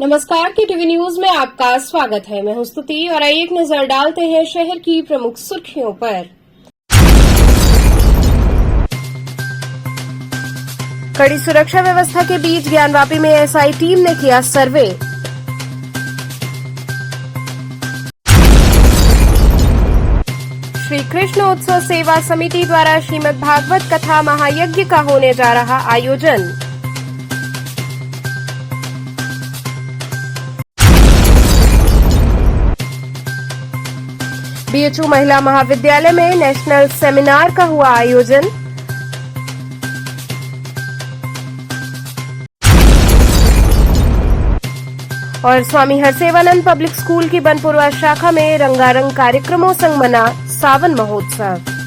नमस्कार की TV news में आपका स्वागत है। मैं हूं स्तुति और आइए एक नजर डालते हैं शहर की प्रमुख सुर्खियों पर। कड़ी सुरक्षा व्यवस्था के बीच ज्ञानवापी में एसआई टीम ने किया सर्वे। श्री कृष्ण उत्सव सेवा समिति द्वारा श्रीमद् भागवत कथा महायज्ञ का होने जा रहा आयोजन। बीएचयू महिला महाविद्यालय में नेशनल सेमिनार का हुआ आयोजन। और स्वामी हरसेवानंद पब्लिक स्कूल की बनपुरवा शाखा में रंगारंग कार्यक्रमों संग मना सावन महोत्सव।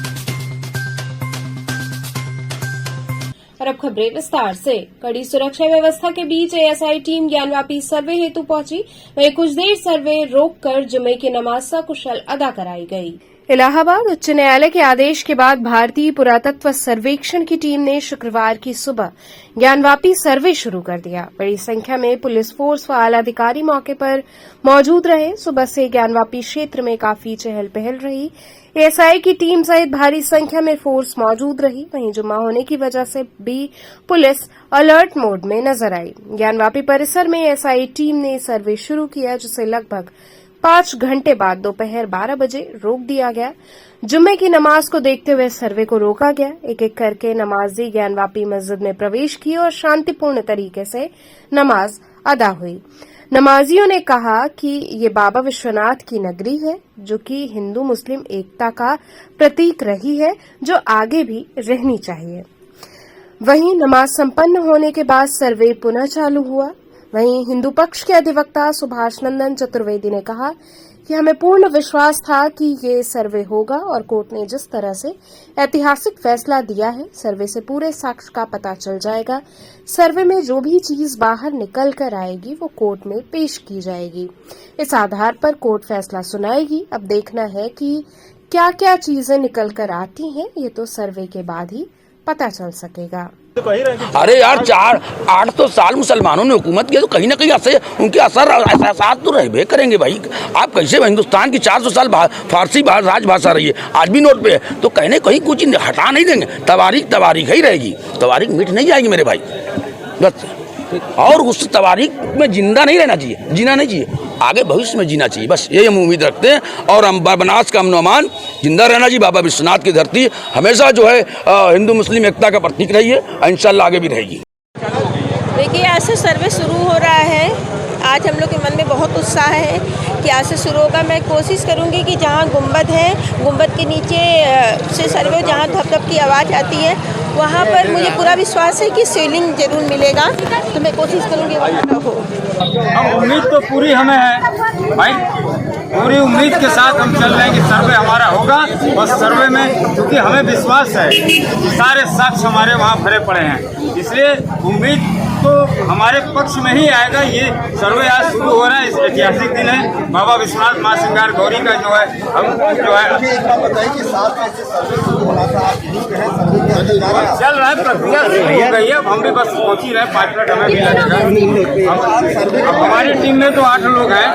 और अब खबरें विस्तार से। कड़ी सुरक्षा व्यवस्था के बीच एएसआई टीम ज्ञानवापी सर्वे हेतु पहुंची। वहीं कुछ देर सर्वे रोककर जुमे की नमाज सकुशल अदा कराई गई। इलाहाबाद उच्च न्यायालय के आदेश के बाद भारतीय पुरातत्व सर्वेक्षण की टीम ने शुक्रवार की सुबह ज्ञानवापी सर्वे शुरू कर दिया। बड़ी संख्या में पुलिस फोर्स व आला अधिकारी मौके पर मौजूद रहे। सुबह से ज्ञानवापी क्षेत्र में काफी चहल पहल रही। एएसआई की टीम सहित भारी संख्या में फोर्स मौजूद रही। वहीं जुम्मा होने की वजह से भी पुलिस अलर्ट मोड में नजर आई। ज्ञानवापी परिसर में एएसआई टीम ने सर्वे शुरू किया, जिसे लगभग 5 घंटे बाद दोपहर 12 बजे रोक दिया गया। जुम्मे की नमाज को देखते हुए सर्वे को रोका गया। एक एक करके नमाजी ज्ञानवापी मस्जिद में प्रवेश किए और शांतिपूर्ण तरीके से नमाज अदा हुई। नमाजियों ने कहा कि ये बाबा विश्वनाथ की नगरी है, जो कि हिंदू मुस्लिम एकता का प्रतीक रही है, जो आगे भी रहनी चाहिए। वहीं नमाज संपन्न होने के बाद सर्वे पुनः चालू हुआ। वहीं हिंदू पक्ष के अधिवक्ता सुभाष नंदन चतुर्वेदी ने कहा कि हमें पूर्ण विश्वास था कि ये सर्वे होगा और कोर्ट ने जिस तरह से ऐतिहासिक फैसला दिया है, सर्वे से पूरे साक्ष्य का पता चल जाएगा। सर्वे में जो भी चीज बाहर निकल कर आएगी वो कोर्ट में पेश की जाएगी। इस आधार पर कोर्ट फैसला सुनाएगी। अब देखना है कि क्या क्या चीजें निकल कर आती हैं, ये तो सर्वे के बाद ही पता चल सकेगा। अरे यार 8 तो साल मुसलमानों ने हुकूमत की, तो कहीं ना कहीं असर उनके एहसास तो रहबे करेंगे भाई। आप कैसे हिंदुस्तान की 400 साल फारसी राजभाषा रही है, आज भी नोट पे है, तो कहीं ना कहीं कुछ हटा नहीं देंगे। तवारीख ही रहेगी, तवारीख मिट नहीं जाएगी मेरे भाई बस। और उस तवारीख में जिंदा नहीं रहना चाहिए, जीना नहीं चाहिए, आगे भविष्य में जीना चाहिए, बस ये हम उम्मीद रखते हैं। और हम बनास का अमन अमान जिंदा रहना चाहिए। बाबा विश्वनाथ की धरती हमेशा जो है हिंदू मुस्लिम एकता का प्रतीक रही है, इंशाल्लाह आगे भी रहेगी। देखिए, आज से सर्वे शुरू हो रहा है। आज हम लोग के मन में बहुत उत्साह है कि आज से शुरू होगा। मैं कोशिश करूंगी कि जहां गुंबद है, गुंबद के नीचे से सर्वे जहां धप-धप की आवाज़ आती है, वहां पर मुझे पूरा विश्वास है कि सीलिंग जरूर मिलेगा, तो मैं कोशिश करूंगी वहाँ का हो। अब उम्मीद तो पूरी हमें है भाई, पूरी उम्मीद के साथ हम चल रहे हैं कि सर्वे हमारा होगा। और सर्वे में क्योंकि हमें विश्वास है कि सारे साक्ष्य हमारे वहाँ भरे पड़े हैं, इसलिए उम्मीद तो हमारे पक्ष में ही आएगा। ये सर्वे आज शुरू हो रहा है, इस ऐतिहासिक दिन है। बाबा विश्वनाथ माँ श्रृंगार गौरी का जो है हम जो है चल रहा है, प्रक्रिया शुरू हो गई है। अब हम भी बस पहुँच ही रहे, 5 मिनट हमें भी लगेगा। अब हमारी टीम में तो 8 लोग हैं,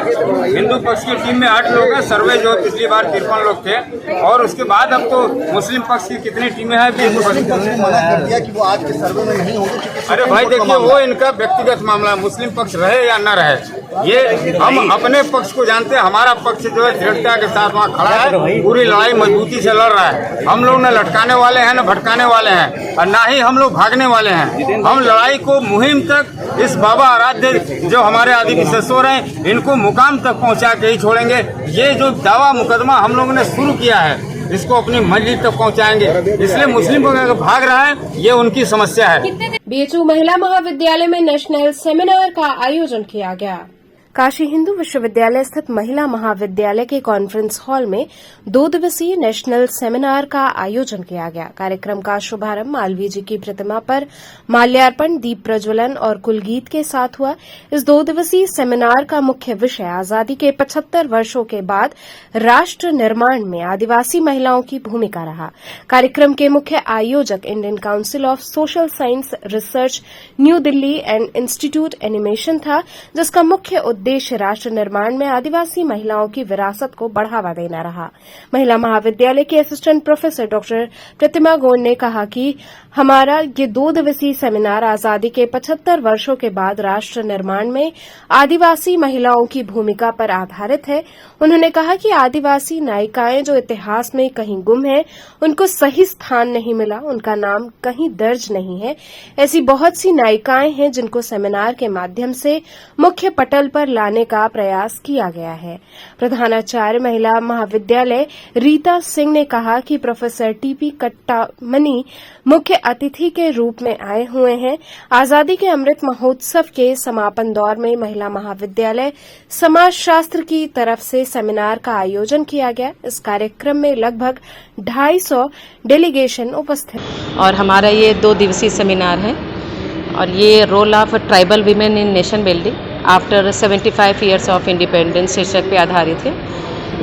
हिंदू पक्ष की टीम में 8 लोग हैं। सर्वे जो पिछली बार 53 लोग थे, और उसके बाद अब तो मुस्लिम पक्ष की कितनी टीमें हैं भी मना कर दिया कि वो आज के सर्वे में नहीं होंगे। अरे भाई देखिए, वो इनका व्यक्तिगत मामला है, मुस्लिम पक्ष रहे या न रहे, ये हम अपने पक्ष को जानते हैं। हमारा पक्ष जो है दृढ़ता के साथ वहाँ खड़ा है, पूरी लड़ाई मजबूती से लड़ रहा है। हम लोग न लटकाने वाले हैं न भटकाने वाले हैं, और ना ही हम लोग भागने वाले हैं। हम लड़ाई को मुहिम तक, इस बाबा आराध्य जो हमारे आदि विशेषवर हैं, इनको मुकाम तक पहुँचा के ही छोड़ेंगे। ये जो दावा मुकदमा हम लोगों ने शुरू किया है, इसको अपनी मंजिल तक पहुंचाएंगे। इसलिए मुस्लिम को अगर भाग रहा है, ये उनकी समस्या है। बीएचयू महिला महाविद्यालय में नेशनल सेमिनार का आयोजन किया गया। काशी हिंदू विश्वविद्यालय स्थित महिला महाविद्यालय के कॉन्फ्रेंस हॉल में 2 दिवसीय नेशनल सेमिनार का आयोजन किया गया। कार्यक्रम का शुभारंभ मालवीय जी की प्रतिमा पर माल्यार्पण, दीप प्रज्वलन और कुलगीत के साथ हुआ। इस 2 दिवसीय सेमिनार का मुख्य विषय आजादी के 75 वर्षों के बाद राष्ट्र निर्माण में आदिवासी महिलाओं की भूमिका रहा। कार्यक्रम के मुख्य आयोजक Indian council of social science research new Delhi and institute animation था, जिसका मुख्य उद्देश्य राष्ट्र निर्माण में आदिवासी महिलाओं की विरासत को बढ़ावा देना रहा। महिला महाविद्यालय के असिस्टेंट प्रोफेसर डॉक्टर प्रतिमा गोंड ने कहा कि हमारा ये 2 दिवसीय सेमिनार आजादी के 75 वर्षों के बाद राष्ट्र निर्माण में आदिवासी महिलाओं की भूमिका पर आधारित है। उन्होंने कहा कि आदिवासी नायिकाएं जो इतिहास में कहीं गुम हैं, उनको सही स्थान नहीं मिला, उनका नाम कहीं दर्ज नहीं है। ऐसी बहुत सी नायिकाएं हैं जिनको सेमिनार के माध्यम से मुख्य पटल पर लाने का प्रयास किया गया है। प्रधानाचार्य महिला महाविद्यालय रीता सिंह ने कहा कि प्रोफेसर टीपी कट्टामनी मुख्य अतिथि के रूप में आए हुए हैं। आजादी के अमृत महोत्सव के समापन दौर में महिला महाविद्यालय समाजशास्त्र की तरफ से सेमिनार का आयोजन किया गया। इस कार्यक्रम में लगभग 250 डेलीगेशन उपस्थित। और हमारा ये 2 दिवसीय सेमिनार है और ये role of tribal women in nation building after 75 years of independence शीर्षक पे आधारित है,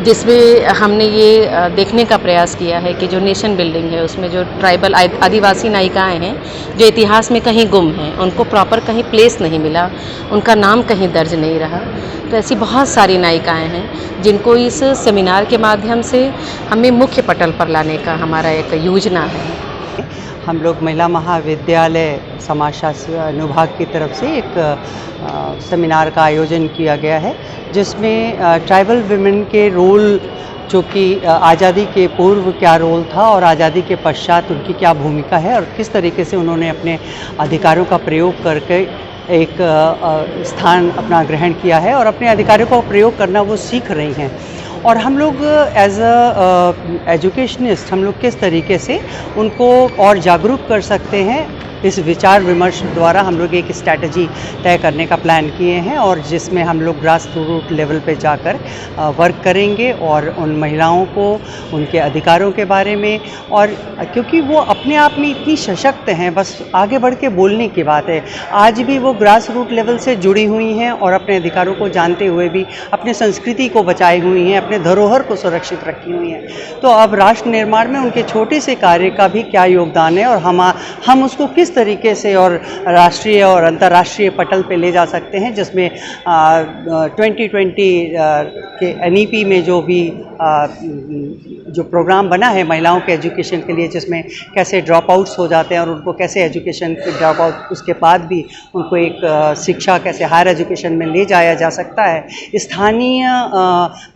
जिसमें हमने ये देखने का प्रयास किया है कि जो नेशन बिल्डिंग है उसमें जो ट्राइबल आदिवासी नायिकाएं हैं जो इतिहास में कहीं गुम हैं, उनको प्रॉपर कहीं प्लेस नहीं मिला, उनका नाम कहीं दर्ज नहीं रहा। तो ऐसी बहुत सारी नायिकाएं हैं जिनको इस सेमिनार के माध्यम से हमें मुख्य पटल पर लाने का हमारा एक योजना है। हम लोग महिला महाविद्यालय समाजशास्त्र अनुभाग की तरफ से एक सेमिनार का आयोजन किया गया है, जिसमें ट्राइबल विमेन के रोल, जो कि आज़ादी के पूर्व क्या रोल था और आज़ादी के पश्चात उनकी क्या भूमिका है और किस तरीके से उन्होंने अपने अधिकारों का प्रयोग करके एक स्थान अपना ग्रहण किया है और अपने अधिकारों का प्रयोग करना वो सीख रही हैं। और हम लोग एज अ एजुकेशनिस्ट हम लोग किस तरीके से उनको और जागरूक कर सकते हैं, इस विचार विमर्श द्वारा हम लोग एक स्ट्रैटेजी तय करने का प्लान किए हैं और जिसमें हम लोग ग्रास रूट लेवल पे जाकर वर्क करेंगे और उन महिलाओं को उनके अधिकारों के बारे में, और क्योंकि वो अपने आप में इतनी सशक्त हैं, बस आगे बढ़ के बोलने की बात है। आज भी वो ग्रास रूट लेवल से जुड़ी हुई हैं और अपने अधिकारों को जानते हुए भी अपने संस्कृति को बचाई हुई हैं, अपने धरोहर को सुरक्षित रखी हुई हैं। तो अब राष्ट्र निर्माण में उनके छोटे से कार्य का भी क्या योगदान है और हम उसको किस तरीके से और राष्ट्रीय और अंतर्राष्ट्रीय पटल पे ले जा सकते हैं, जिसमें 2020 के NEP में जो प्रोग्राम बना है महिलाओं के एजुकेशन के लिए, जिसमें कैसे ड्रॉप आउट्स हो जाते हैं और उनको कैसे एजुकेशन ड्रॉप आउट उसके बाद भी उनको एक शिक्षा कैसे हायर एजुकेशन में ले जाया जा सकता है। स्थानीय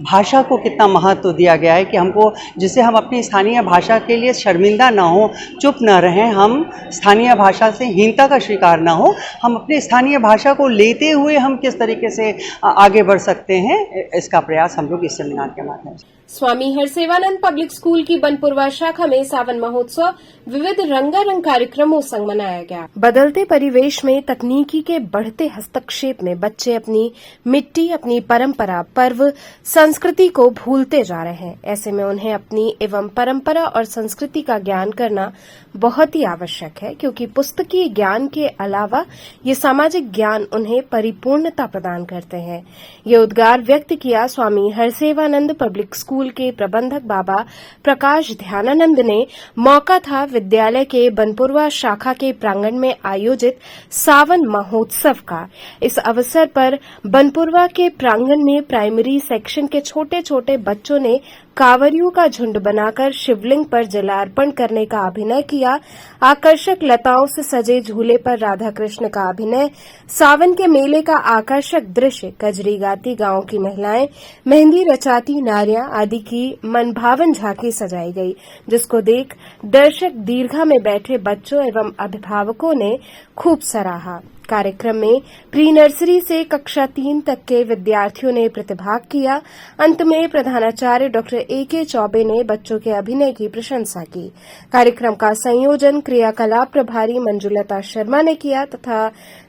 भाषा को कितना महत्व दिया गया है कि हमको, जिससे हम अपनी स्थानीय भाषा के लिए शर्मिंदा ना हो, चुप ना रहें, हम स्थानीय भाषा से हीनता का शिकार ना हो, हम अपने स्थानीय भाषा को लेते हुए हम किस तरीके से आगे बढ़ सकते हैं, इसका प्रयास हम लोग इस सेमिनार के माध्यम से। स्वामी हरसेवानंद पब्लिक स्कूल की बनपुरवा शाखा में सावन महोत्सव विविध रंगारंग कार्यक्रमों संग मनाया गया। बदलते परिवेश में तकनीकी के बढ़ते हस्तक्षेप में बच्चे अपनी मिट्टी, अपनी परंपरा, पर्व, संस्कृति को भूलते जा रहे हैं। ऐसे में उन्हें अपनी एवं परंपरा और संस्कृति का ज्ञान करना बहुत ही आवश्यक है, क्योंकि पुस्तकीय ज्ञान के अलावा ये सामाजिक ज्ञान उन्हें परिपूर्णता प्रदान करते हैं। ये उद्गार व्यक्त किया स्वामी हरसेवानंद पब्लिक स्कूल के प्रबंधक बाबा प्रकाश ध्यानानंद ने। मौका था विद्यालय के बनपुरवा शाखा के प्रांगण में आयोजित सावन महोत्सव का। इस अवसर पर बनपुरवा के प्रांगण में प्राइमरी सेक्शन के छोटे छोटे बच्चों ने कांवरियों का झुंड बनाकर शिवलिंग पर जलार्पण करने का अभिनय किया। आकर्षक लताओं से सजे झूले पर राधा कृष्ण का अभिनय, सावन के मेले का आकर्षक दृश्य, कजरी गाती गांव की महिलाएं, मेहंदी रचाती नारियां आदि की मनभावन झांकी सजाई गई, जिसको देख दर्शक दीर्घा में बैठे बच्चों एवं अभिभावकों ने खूब सराहा। कार्यक्रम में प्री नर्सरी से कक्षा 3 तक के विद्यार्थियों ने प्रतिभाग किया। अंत में प्रधानाचार्य डॉक्टर A.K. चौबे ने बच्चों के अभिनय की प्रशंसा की। कार्यक्रम का संयोजन क्रियाकलाप प्रभारी मंजुलता शर्मा ने किया तथा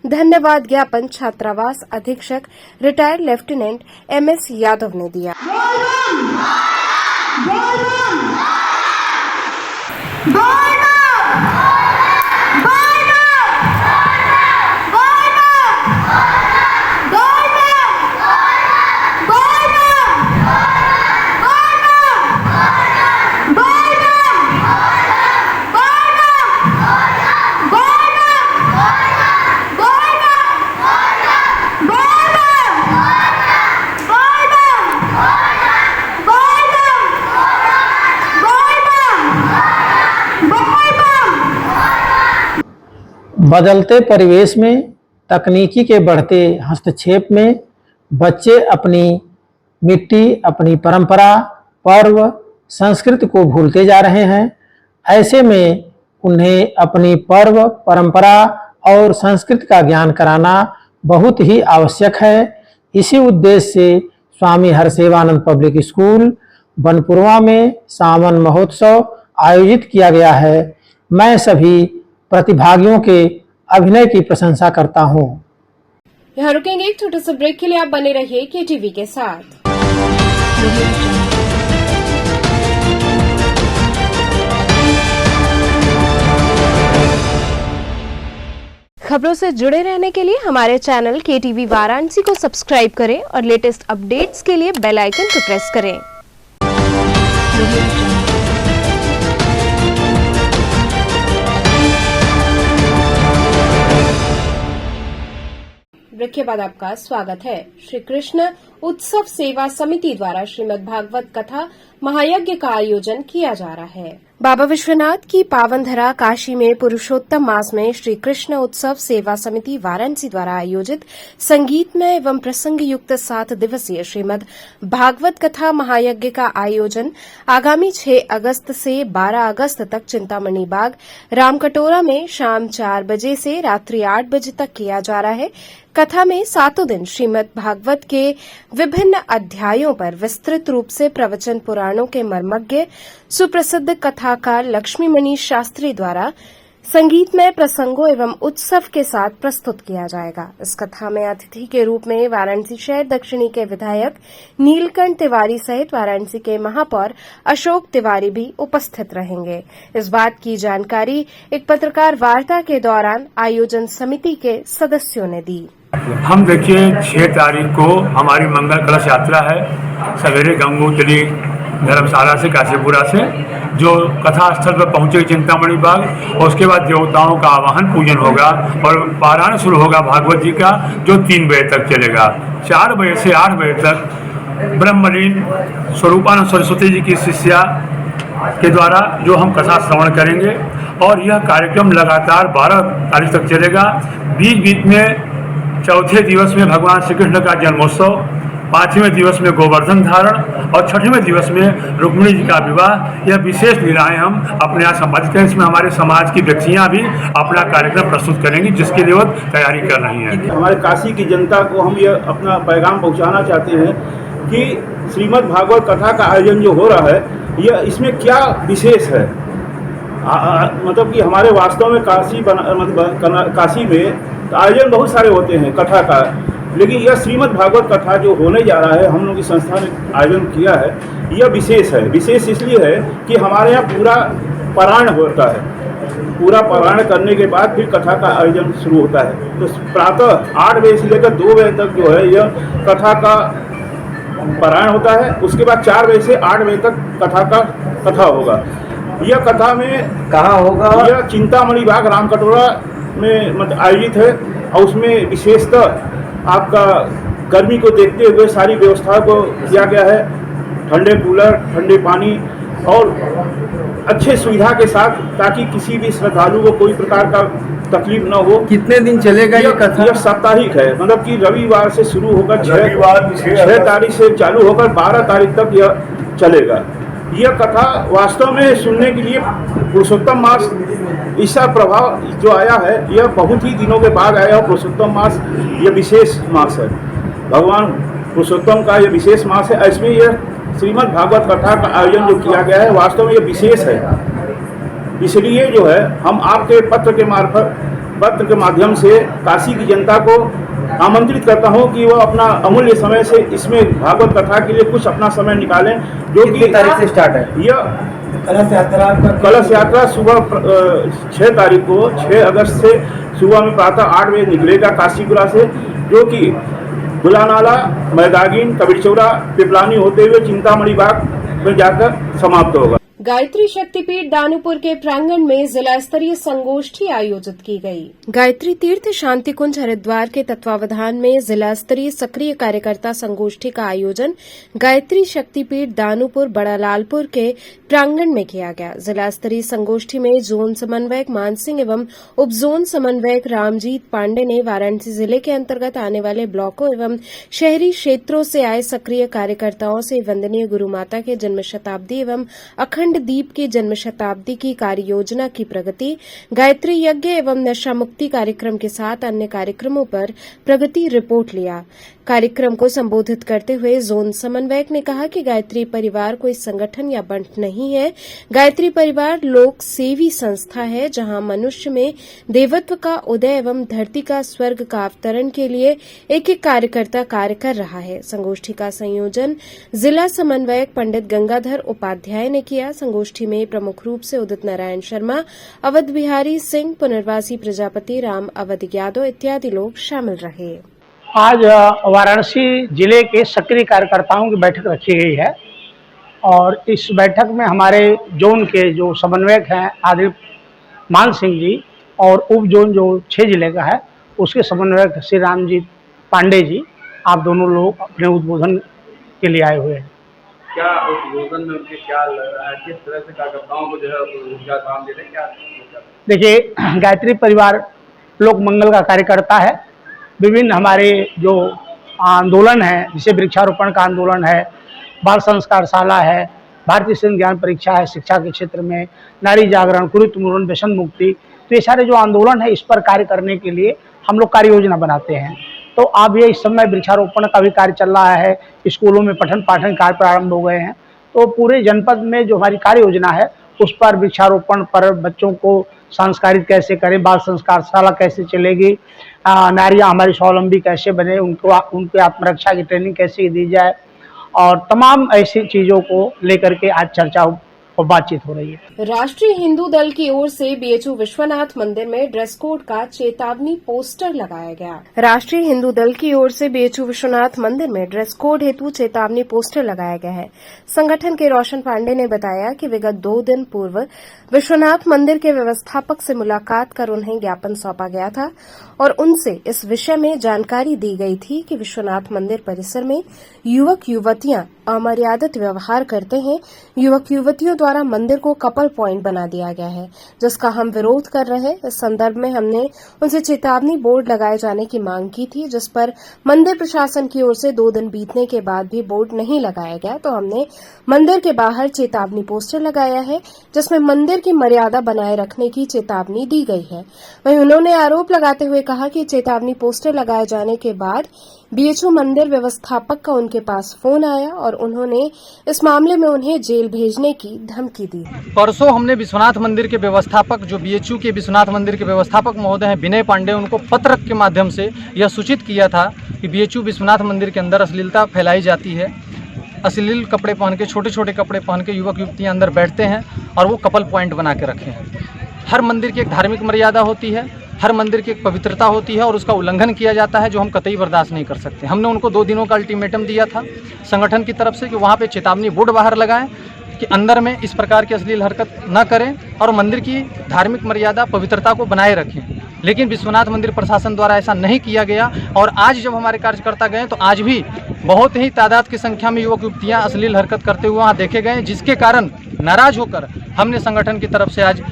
धन्यवाद ज्ञापन छात्रावास अधीक्षक रिटायर्ड लेफ्टिनेंट M.S. यादव ने दिया। बदलते परिवेश में तकनीकी के बढ़ते हस्तक्षेप में बच्चे अपनी मिट्टी, अपनी परंपरा, पर्व, संस्कृति को भूलते जा रहे हैं। ऐसे में उन्हें अपनी पर्व, परंपरा और संस्कृति का ज्ञान कराना बहुत ही आवश्यक है। इसी उद्देश्य से स्वामी हरसेवानंद पब्लिक स्कूल बनपुरवा में सावन महोत्सव आयोजित किया गया है। मैं सभी प्रतिभागियों के अभिनय की प्रशंसा करता हूं। यहाँ रुकेंगे एक छोटे से ब्रेक के लिए। आप बने रहिए KTV के साथ। खबरों से जुड़े रहने के लिए हमारे चैनल KTV वाराणसी को सब्सक्राइब करें और लेटेस्ट अपडेट्स के लिए बेल आइकन को प्रेस करें। ब्रेक के बाद आपका स्वागत है। श्री कृष्ण उत्सव सेवा समिति द्वारा श्रीमद् भागवत कथा महायज्ञ का आयोजन किया जा रहा है। बाबा विश्वनाथ की पावन धरा काशी में पुरुषोत्तम मास में श्री कृष्ण उत्सव सेवा समिति वाराणसी द्वारा आयोजित संगीतमय एवं प्रसंग युक्त 7 दिवसीय श्रीमद् भागवत कथा महायज्ञ का आयोजन आगामी 6 अगस्त से 12 अगस्त तक चिंतामणि बाग रामकटोरा में शाम 4 बजे से रात्रि 8 बजे तक किया जा रहा है। कथा में 7 दिन श्रीमद् भागवत के विभिन्न अध्यायों पर विस्तृत रूप से प्रवचन पुराणों के मर्मज्ञ सुप्रसिद्ध कथाकार लक्ष्मीमणि शास्त्री द्वारा संगीतमय प्रसंगों एवं उत्सव के साथ प्रस्तुत किया जाएगा। इस कथा में अतिथि के रूप में वाराणसी शहर दक्षिणी के विधायक नीलकंठ तिवारी सहित वाराणसी के महापौर अशोक तिवारी भी उपस्थित रहेंगे। इस बात की जानकारी एक पत्रकार वार्ता के दौरान आयोजन समिति के सदस्यों ने दी। हम देखिए 6 तारीख को हमारी मंगल कलश यात्रा है। सवेरे गंगोत्री धर्मशाला से काशीपुरा से जो कथा स्थल पर पहुंचे चिंतामणि बाग, और उसके बाद देवताओं का आवाहन पूजन होगा और पारायण शुरू होगा भागवत जी का, जो 3 बजे तक चलेगा। 4 बजे से 8 बजे तक ब्रह्मलीन स्वरूपानंद सरस्वती जी की शिष्या के द्वारा जो हम कथा श्रवण करेंगे, और यह कार्यक्रम लगातार 12 तारीख तक चलेगा। बीच बीच में चौथे दिवस में भगवान श्री कृष्ण का जन्मोत्सव, 5वें दिवस में गोवर्धन धारण और 6वें दिवस में रुक्मिणी जी का विवाह। यह विशेष लीलाएं हम अपने यहाँ संपादित करें। इसमें हमारे समाज की व्यक्तियाँ भी अपना कार्यक्रम प्रस्तुत करेंगी, जिसके लिए वो तैयारी कर रही हैं। हमारे काशी की जनता को हम ये अपना पैगाम पहुँचाना चाहते हैं कि श्रीमद् भागवत कथा का आयोजन जो हो रहा है, यह इसमें क्या विशेष है। मतलब कि हमारे वास्तव में काशी में आयोजन बहुत सारे होते हैं कथा का, लेकिन यह श्रीमद् भागवत कथा जो होने जा रहा है, हम लोग की संस्था ने आयोजन किया है, यह विशेष है। विशेष इसलिए है कि हमारे यहाँ पूरा पारायण होता है। पूरा पारायण करने के बाद फिर कथा का आयोजन शुरू होता है। तो प्रातः 8 बजे से लेकर 2 बजे तक जो है यह कथा का पारायण होता है। उसके बाद 4 बजे से 8 बजे तक कथा होगा। यह कथा में कहाँ होगा? यह चिंतामणि बाग रामकटोरा में मतलब आयोजित है, और उसमें विशेषतः आपका गर्मी को देखते हुए सारी व्यवस्था को किया गया है। ठंडे कूलर, ठंडे पानी और अच्छे सुविधा के साथ, ताकि किसी भी श्रद्धालु को कोई प्रकार का तकलीफ न हो। कितने दिन चलेगा ये कथा? यह साप्ताहिक है, मतलब कि रविवार से शुरू होकर 6 तारीख से चालू होकर 12 तारीख तक यह चलेगा। यह कथा वास्तव में सुनने के लिए पुरुषोत्तम मास इसका प्रभाव जो आया है, यह बहुत ही दिनों के बाद आया है। पुरुषोत्तम मास यह विशेष मास है, भगवान पुरुषोत्तम का यह विशेष मास है। इसमें यह श्रीमद् भागवत कथा का आयोजन जो किया गया है, वास्तव में यह विशेष है। इसलिए जो है हम आपके पत्र के माध्यम से काशी की जनता को आमंत्रित करता हूं कि वह अपना अमूल्य समय से इसमें भागवत कथा के लिए कुछ अपना समय निकालें। जो कि तारीख से स्टार्ट है यह कलश यात्रा सुबह 6 तारीख को 6 अगस्त से सुबह में प्रातः 8 बजे निकलेगा काशीपुरा से, जो कि गुलानाला, मैदागिन, कबीरचौरा, पिपलानी होते हुए चिंतामणि बाग में जाकर समाप्त होगा। गायत्री शक्तिपीठ दानूपुर के प्रांगण में जिला स्तरीय संगोष्ठी आयोजित की गई। गायत्री तीर्थ शांति कुंज हरिद्वार के तत्वावधान में जिला स्तरीय सक्रिय कार्यकर्ता संगोष्ठी का आयोजन गायत्री शक्तिपीठ दानूपुर बड़ा लालपुर के प्रांगण में किया गया। जिला स्तरीय संगोष्ठी में जोन समन्वयक मान सिंह एवं उप जोन समन्वयक रामजीत पांडे ने वाराणसी जिले के अंतर्गत आने वाले ब्लॉकों एवं शहरी क्षेत्रों से आए सक्रिय कार्यकर्ताओं से वंदनीय गुरु माता के जन्म शताब्दी एवं अखंड दीप की जन्म शताब्दी की कार्य योजना की प्रगति, गायत्री यज्ञ एवं नशा मुक्ति कार्यक्रम के साथ अन्य कार्यक्रमों पर प्रगति रिपोर्ट लिया। कार्यक्रम को संबोधित करते हुए जोन समन्वयक ने कहा कि गायत्री परिवार कोई संगठन या बंट नहीं है। गायत्री परिवार लोक सेवी संस्था है, जहां मनुष्य में देवत्व का उदय एवं धरती का स्वर्ग का अवतरण के लिए एक एक कार्यकर्ता कार्य कर रहा है। संगोष्ठी का संयोजन जिला समन्वयक पंडित गंगाधर उपाध्याय ने किया। संगोष्ठी में प्रमुख रूप से उदित नारायण शर्मा, अवध बिहारी सिंह, पुनर्वासी प्रजापति, राम अवध यादव इत्यादि लोग शामिल रहे। आज वाराणसी जिले के सक्रिय कार्यकर्ताओं की बैठक रखी गई है और इस बैठक में हमारे जोन के जो समन्वयक हैं आदित्य मान सिंह जी और उप जोन जो 6 जिले का है उसके समन्वयक श्री रामजीत पांडे जी, आप दोनों लोग अपने उद्बोधन के लिए आए हुए हैं। क्या उद्बोधन में उनके क्या लग रहा है, किस तरह से कार्यकर्ताओं को जो है ऊर्जा काम दे रहे हैं? क्या देखिए, गायत्री परिवार लोक मंगल का कार्यकर्ता है। विभिन्न हमारे जो आंदोलन है, जैसे वृक्षारोपण का आंदोलन है, बाल संस्कारशाला है, भारतीय सिंध ज्ञान परीक्षा है, शिक्षा के क्षेत्र में नारी जागरण, कुरीति उन्मूलन, व्यसन मुक्ति, तो ये सारे जो आंदोलन है इस पर कार्य करने के लिए हम लोग कार्य योजना बनाते हैं। तो अब ये इस समय वृक्षारोपण का भी कार्य चल रहा है, स्कूलों में पठन पाठन कार्य प्रारंभ हो गए हैं। तो पूरे जनपद में जो हमारी कार्य योजना है उस पर वृक्षारोपण पर बच्चों को संस्कारित कैसे करें, बाल संस्कारशाला कैसे चलेगी, नारियां हमारी स्वावलंबी कैसे बने, उनके आत्मरक्षा की ट्रेनिंग कैसे दी जाए और तमाम ऐसी चीज़ों को लेकर के आज चर्चा और बातचीत हो रही है। राष्ट्रीय हिंदू दल की ओर से बीएचयू विश्वनाथ मंदिर में ड्रेस कोड का चेतावनी पोस्टर लगाया गया। राष्ट्रीय हिंदू दल की ओर से बीएचयू विश्वनाथ मंदिर में ड्रेस कोड हेतु चेतावनी पोस्टर लगाया गया है। संगठन के रोशन पांडे ने बताया कि विगत 2 दिन पूर्व विश्वनाथ मंदिर के व्यवस्थापक से मुलाकात कर उन्हें ज्ञापन सौंपा गया था और उनसे इस विषय में जानकारी दी गई थी कि विश्वनाथ मंदिर परिसर में युवक युवतियां अमर्यादित व्यवहार करते हैं। युवक युवतियों द्वारा मंदिर को कपल पॉइंट बना दिया गया है, जिसका हम विरोध कर रहे हैं। इस संदर्भ में हमने उनसे चेतावनी बोर्ड लगाए जाने की मांग की थी, जिस पर मंदिर प्रशासन की ओर से 2 दिन बीतने के बाद भी बोर्ड नहीं लगाया गया। तो हमने मंदिर के बाहर चेतावनी पोस्टर लगाया है, जिसमें मंदिर की मर्यादा बनाए रखने की चेतावनी दी गई है। वहीं उन्होंने आरोप लगाते हुए कहा कि चेतावनी पोस्टर लगाए जाने के बाद बीएचयू मंदिर व्यवस्थापक का उनके पास फोन आया और उन्होंने इस मामले में उन्हें जेल भेजने की धमकी दी। परसों हमने विश्वनाथ मंदिर के व्यवस्थापक, जो बीएचयू के विश्वनाथ मंदिर के व्यवस्थापक महोदय हैं विनय पांडे, उनको पत्र के माध्यम से यह सूचित किया था कि बीएचयू विश्वनाथ मंदिर के अंदर अश्लीलता फैलाई जाती है। अश्लील कपड़े पहन के, छोटे छोटे कपड़े पहन के युवक युवतियाँ अंदर बैठते हैं और वो कपल पॉइंट बना के रखे हैं। हर मंदिर की एक धार्मिक मर्यादा होती है, हर मंदिर की एक पवित्रता होती है और उसका उल्लंघन किया जाता है, जो हम कतई बर्दाश्त नहीं कर सकते। हमने उनको 2 दिनों का अल्टीमेटम दिया था संगठन की तरफ से कि वहाँ पे चेतावनी बोर्ड बाहर लगाएं कि अंदर में इस प्रकार की अश्लील हरकत न करें और मंदिर की धार्मिक मर्यादा पवित्रता को बनाए रखें। लेकिन विश्वनाथ मंदिर प्रशासन द्वारा ऐसा नहीं किया गया और आज जब हमारे कार्यकर्ता गए तो आज भी बहुत ही तादाद की संख्या में युवक युवतियाँ अश्लील हरकत करते हुए वहाँ देखे गए, जिसके कारण नाराज होकर हमने संगठन की तरफ से आज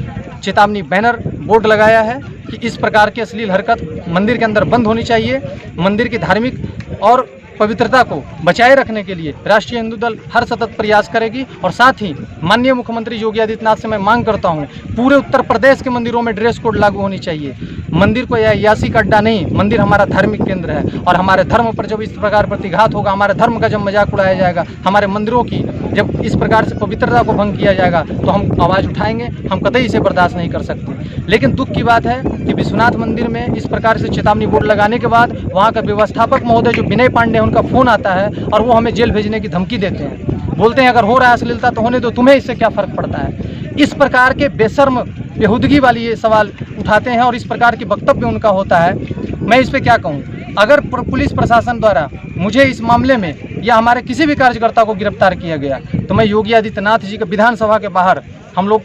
चेतावनी बैनर बोर्ड लगाया है कि इस प्रकार की अश्लील हरकत मंदिर के अंदर बंद होनी चाहिए। मंदिर की धार्मिक और पवित्रता को बचाए रखने के लिए राष्ट्रीय हिंदू दल हर सतत प्रयास करेगी। और साथ ही माननीय मुख्यमंत्री योगी आदित्यनाथ से मैं मांग करता हूं, पूरे उत्तर प्रदेश के मंदिरों में ड्रेस कोड लागू होनी चाहिए। मंदिर को यह यासी का अड्डा नहीं, मंदिर हमारा धार्मिक केंद्र है और हमारे धर्म पर जब इस प्रकार प्रतिघात होगा, हमारे धर्म का जब मजाक उड़ाया जाएगा, हमारे मंदिरों की जब इस प्रकार से पवित्रता को भंग किया जाएगा तो हम आवाज़ उठाएंगे। हम कतई इसे बर्दाश्त नहीं कर सकते। लेकिन दुख की बात है कि विश्वनाथ मंदिर में इस प्रकार से चेतावनी बोर्ड लगाने के बाद वहाँ का व्यवस्थापक महोदय जो विनय पांडे, उनका फ़ोन आता है और वो हमें जेल भेजने की धमकी देते हैं। बोलते हैं अगर हो रहा है अश्लीलता तो होने दो, तुम्हें इससे क्या फ़र्क पड़ता है। इस प्रकार के बेशर्म बेहुदगी वाली ये सवाल उठाते हैं और इस प्रकार की वक्तव्य उनका होता है। मैं इस पर क्या कहूँ, अगर पुलिस प्रशासन द्वारा मुझे इस मामले में या हमारे किसी भी कार्यकर्ता को गिरफ्तार किया गया तो मैं योगी आदित्यनाथ जी के विधानसभा के बाहर हम लोग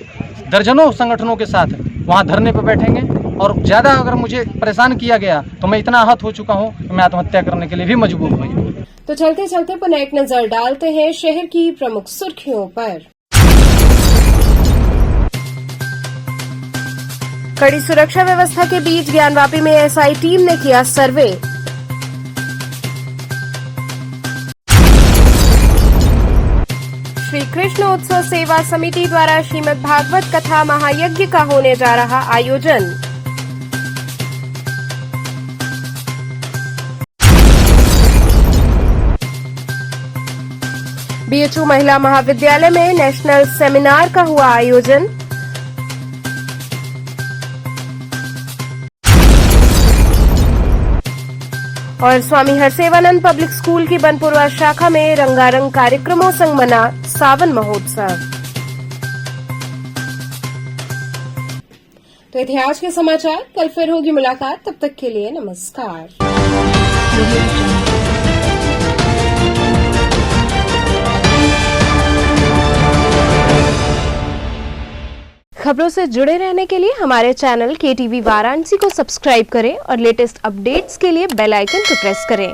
दर्जनों संगठनों के साथ वहाँ धरने पर बैठेंगे। और ज़्यादा अगर मुझे परेशान किया गया तो मैं इतना आहत हो चुका हूँ कि मैं आत्महत्या करने के लिए भी मजबूर हुई। तो चलते चलते पुनः एक नजर डालते हैं शहर की प्रमुख सुर्खियों पर। कड़ी सुरक्षा व्यवस्था के बीच ज्ञानवापी में एसआई टीम ने किया सर्वे। श्री कृष्ण उत्सव सेवा समिति द्वारा श्रीमद् भागवत कथा महायज्ञ का होने जा रहा आयोजन। बीएचयू महिला महाविद्यालय में नेशनल सेमिनार का हुआ आयोजन। और स्वामी हरसेवानंद पब्लिक स्कूल की बनपुरवा शाखा में रंगारंग कार्यक्रमों संग मना सावन महोत्सव। तो ये थे आज के समाचार। कल फिर होगी मुलाकात, तब तक के लिए नमस्कार। खबरों से जुड़े रहने के लिए हमारे चैनल KTV वाराणसी को सब्सक्राइब करें और लेटेस्ट अपडेट्स के लिए बेल आइकन को प्रेस करें।